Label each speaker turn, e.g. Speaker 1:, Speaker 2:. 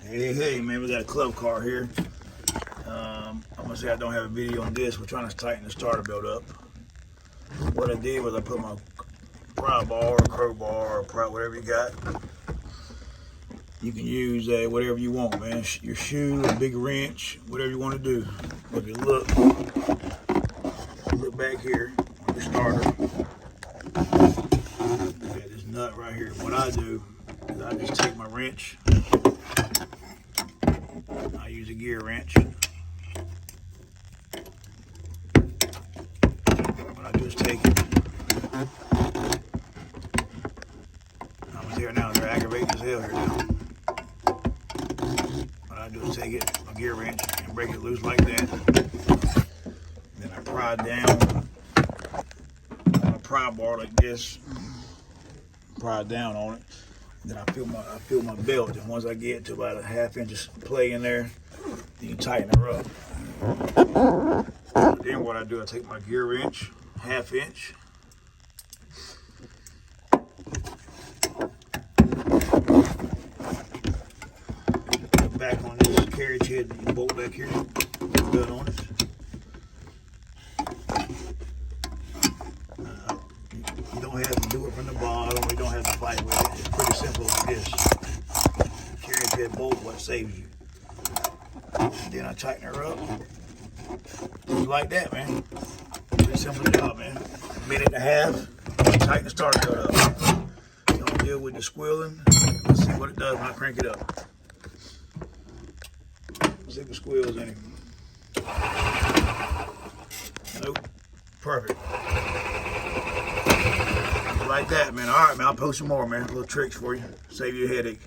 Speaker 1: Hey, man, we got a club car here. I'm gonna say I don't have a video on this. We're trying to tighten the starter belt up. What I did was I put my pry bar or crowbar or pry, whatever you got. You can use whatever you want, man. Your shoe, a big wrench, whatever you want to do. But if you look back here on your starter, you got this nut right here. What I do is I just take my wrench. I use a gear wrench. What I do is take it. I'm here now. They're aggravating as hell here now. What I do is take it, my gear wrench, and break it loose like that. Then I pry down on a pry bar like this. Pry down on it. Then I feel my belt, and once I get to about a ½ inch of play in there, then you tighten her up. Then what I do, I take my gear wrench, ½ inch, back on this carriage head bolt back here, nut on it. You don't have to do it from the bottom. You don't have to fight with it. It's pretty simple like this. Carriage head bolt, what saves you. And then I tighten her up. Just like that, man. Pretty simple job, man. A minute and a half. Tighten the starter belt up. Don't deal with the squealing. Let's see what it does when I crank it up. Let's see if it squeals any. Nope. Perfect. Like that, man. All right, man. I'll post some more, man. Little tricks for you. Save you a headache.